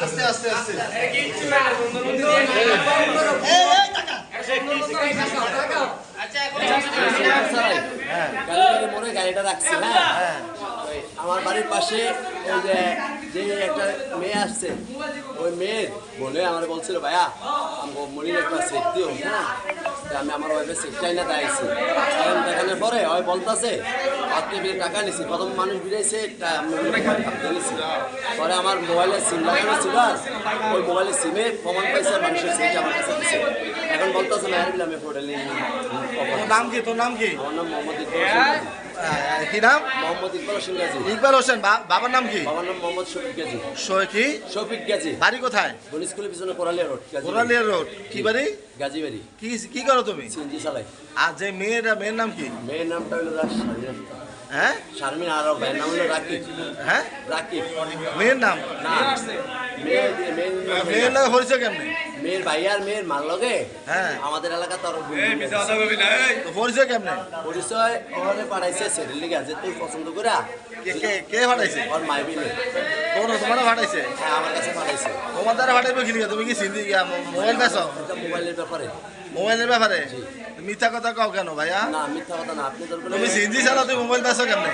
আস্তে আস্তে গাড়িটা রাখছি। হ্যাঁ, আমার বাড়ির পাশে ওই যে একটা মেয়ে আসছে, ওই মেয়ের বলে আমার বলছিল ভাইয়া মনির একটা সেট দিও। হ্যাঁ, আমি আমার ওয়াইফের সেটটাই না দিয়েছি। দেখানোর পরে ওই বলতেছে আপনি টাকা নিছি। প্রথম মানুষ বিড়াইছে নিছি, পরে আমার মোবাইলের সিম লাগানো ছিল, ওই মোবাইলের সিমে প্রমাণ পাইছে মানুষের সেট আমার কাছে দিছে। এখন বলতেছে না আমি হোটেলে। নাম কি তোর? নাম কি? আমার নাম মোহাম্মদ কি নাম? মোহাম্মদ ইকবাল হোসেন গাজী। ইকবাল হোসেন। বাবার নাম কি? বাবার নাম মোহাম্মদ শফিক গাজী। শফিক গাজী। বাড়ি কোথায়? বনি স্কুলের পিছনে কোরালিয়া রোড। কোরালিয়া রোড। কি বাড়ি? গাজী বাড়ি। কি করো তুমি? সিএনজি চালাই। আর যে মেয়ের নাম কি? মেয়ের নামটা হলো হ্যাঁ, শারমিন। আর ভাইয়ের নাম হলো রাকিব। হ্যাঁ, রাকিব। মেয়ের নাম না, মেয়ের লাগে হয়েছে কেমনি? মেয়ের ভাই আর মেয়ের মার লগে। হ্যাঁ, আমাদের এলাকা তোর পরিচয় কেমনে? পরিচয় ওখানে পাঠাইছে সেটের লিগে যে তুই পছন্দ করে। কে পাঠাইছে? ওর মাই বিলে। তোমার পাঠাইছে? হ্যাঁ, আমার কাছে পাঠাইছে। তোমার দ্বারা পাঠাইবে কি? তুমি কি সিন্ধি মোবাইল পেছো? মোবাইলের ব্যাপারে। মোবাইলের ব্যাপারে মিথ্যা কথা কও কেন ভাইয়া? না, মিথ্যা কথা না। আপনি তুমি সিন্ধি চালাও, তুমি মোবাইল পেছো কেমনে?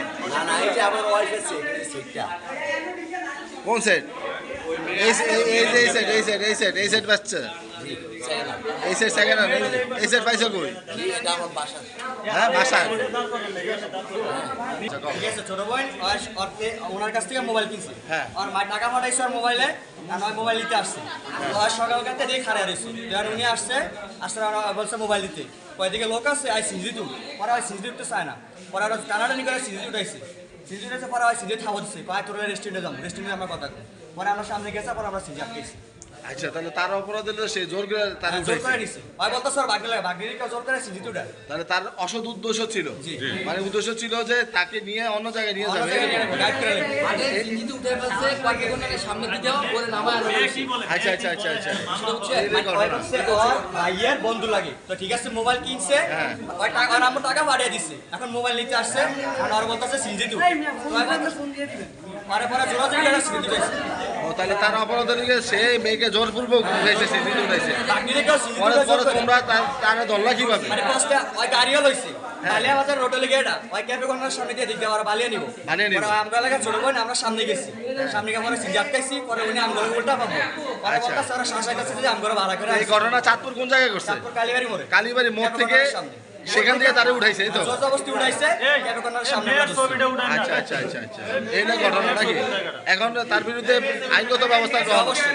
না, এই যে আমার ওয়াইফের সেটটা। কোন সেট? এই সেট পাচ্ছে। এই সেট সেকেন্ড হ্যান্ড। এই সেট পাইছো কই? এটা আমার বাসা। হ্যাঁ, বাসায়। ছোট বোন ওনার কাছ থেকে মোবাইল কিনছে। হ্যাঁ, আর মা টাকা পাঠাইছে আর মোবাইলে, আর মোবাইল নিতে আসছে। সকালকার দিয়ে খাড়া রয়েছে। উনি আসছে বলছে মোবাইল দিতে। কয়দিকে লোক আছে আই সিজি টু। পরে ওই সিজি উঠতে চায় না। পরে আরো টানাটানি করে সিজি উঠাইছে। সিজি উঠেছে, পরে ওই সিজি থামা দিচ্ছে। কয় তোর রেস্টুরেন্টে যাবো, রেস্টুরেন্টে আমার কথা। পরে আমরা সামনে গেছে, পরে আমরা সিজি আটকেছি। আচ্ছা, তাহলে তার অপরাধ হলো সে জোর করে তার জোর করে নিছে। ভাই বলতো স্যার বাগড়িকে জোর করে সিজি টুটা। তাহলে তার অসৎ উদ্দেশ্য ছিল। মানে উদ্দেশ্য ছিল যে তাকে নিয়ে অন্য জায়গায় নিয়ে যাবে। আচ্ছা আচ্ছা আচ্ছা আচ্ছা। ভাইয়ের বন্ধু লাগে তো, ঠিক আছে মোবাইল কিনছে, আমার টাকা পাঠিয়ে দিচ্ছে। এখন মোবাইল নিতে আসছে আর বলতেছে সিজি টু। পরে জোরাজোরি করে সিজি টু। তাহলে তার অপরাধ হলে সে মেয়েকে জোরপূর্বক উঠাইছে, সিজি উঠাইছে। পরে তোমরা তারা ধরলা কিভাবে? মানে ফার্স্টে ওই গাড়িও লইছে। বালিয়া বাজার রোডে লেগে এটা ওই ক্যাফে কর্নার সামনে দিয়ে দিকে আমরা বালিয়া নিব। আমরা লাগা ছোট বোন আমরা সামনে গেছি। সামনে গিয়ে আমরা সিজি আটকাইছি। পরে উনি আমগরে উল্টা পাবো। পরে বলতা স্যার শাসা কাছে যে আমগরে ভাড়া করে। এই ঘটনা চাঁদপুর কোন জায়গায় ঘটছে? চাঁদপুর কালীবাড়ি মোড়ে। কালীবাড়ি মোড় থেকে সেখান থেকে তারে উঠাইছে, এই তো? জবরদস্তি উঠাইছে ক্যাফে কর্নার সামনে। আচ্ছা আচ্ছা আচ্ছা আচ্ছা। এই না ঘটনাটা কি? এখন তার বিরুদ্ধে আইনগত ব্যবস্থা গ্রহণ। অবশ্যই